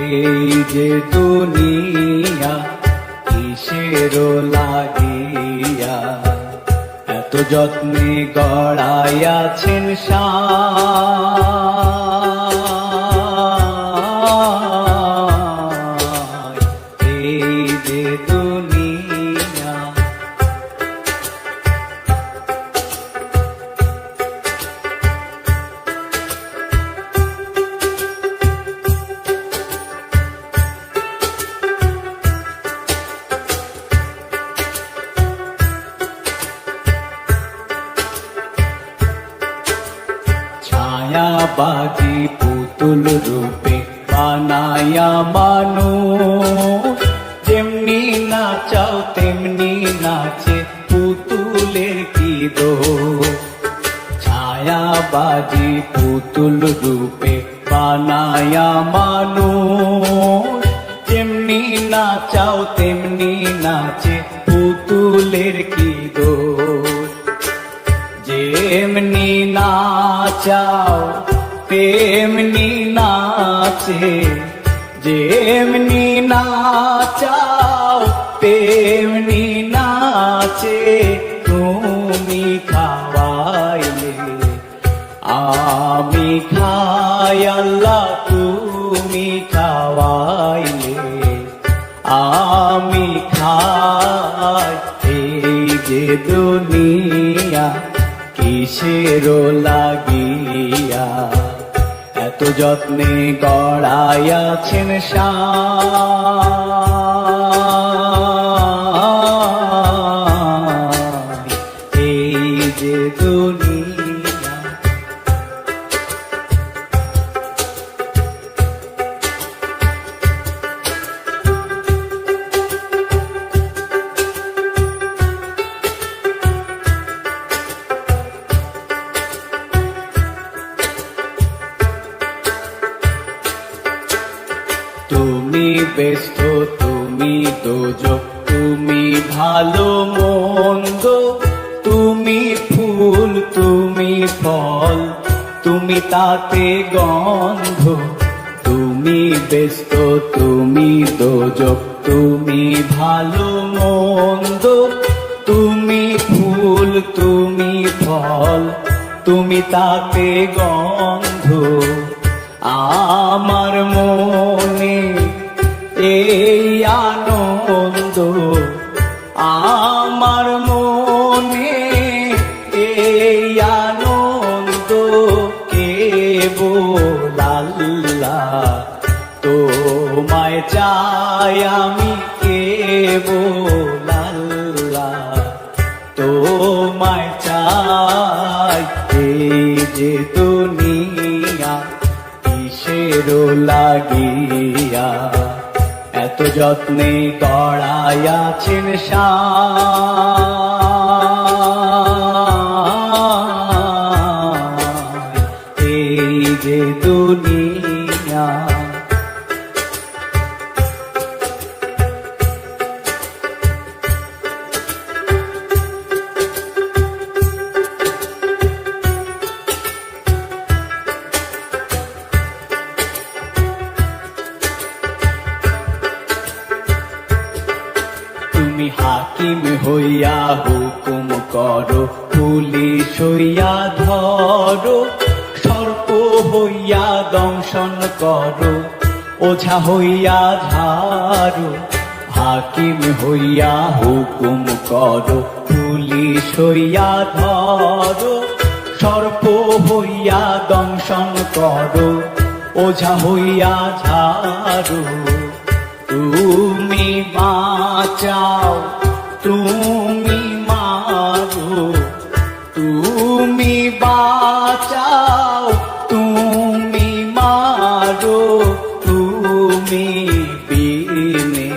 এই যে দুনিয়া কিসের লাগিয়া এত যত্নে গড়াইয়াছেন সায়। এই যে দুনিয়া ছায়াবাজি পুতুল রূপে বানায়া মানুষ, যেমনি নাচাও তেমনি নাচে পুতুলের কি দোষ। ছায়াবাজি পুতুল রূপে বানায়া মানুষ, যেমনি নাচাও তেমনি নাচে পুতুলের কি দোষ। যেমনি নাচাও তেমনি নাচে, যেমনি নাচাও তেমনি নাচে। তুমি খাওয়াইলে আমি খাই আল্লাহ, তুমি খাওয়াইলে আমি খাই। এই যে দুনিয়া কিসের লাগিয়া এত যত্নে গড়াইয়াছেন সায়। এই যে দুনিয়া তুমি ব্যস্ত, তুমি দোজক, তুমি ভালো মন্দ, তুমি ফুল, তুমি ফল, তুমি তাতে গন্ধ। তুমি ব্যস্ত, তুমি দোজক, তুমি ভালো মন্দ, তুমি ফুল, তুমি ফল, তুমি তাতে গন্ধ। আমার মনে এই আনন্দ, আমার মনে এই আনন্দ, কেবল আল্লাহ তোমায় চাই আমি, কেবল আল্লাহ তোমায় চাই। এই যে দুনিয়া কিসের লাগিয়া এত যত্নে গড়াইয়াছেন সায়। এই যে দুনিয়া তুমি হাকিম হইয়া হুকুম করো, পুলিশ হইয়া ধরো, সর্প হইয়া দংশন করো, ওঝা হইয়া ঝাড়ো। হাকিম হইয়া হুকুম করো, পুলিশ হইয়া ধরো, সর্প হইয়া দংশন করো, ওঝা হইয়া ঝাড়ো। তুমি বাঁচাও, তুমি মারো, তুমি বাঁচাও, তুমি মারো। তুমি বিনে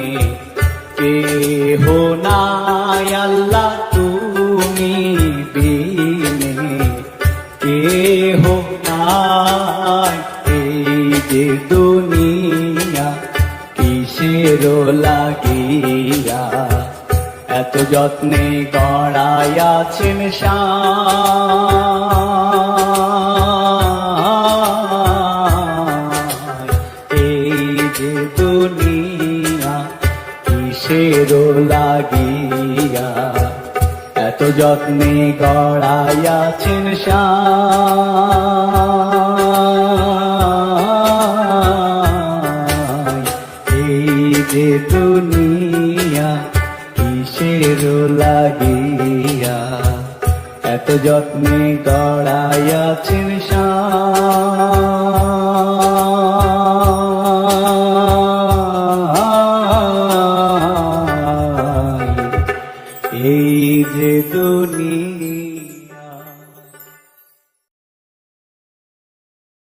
কেহ নাই আল্লাহ, তুমি বিনে কেহ নাই। এই যে দুনিয়া কিসের লাগিয়া এত যত্নে গড়াইয়াছেন সায়। এই যে কিসের লাগিয়া এত যত্নে গড়াইয়াছেন সাই। এই যে দুনিয়া কিসের লাগিয়া এত যত্নে গড়াইয়াছেন সাই। এই যে দুনিয়া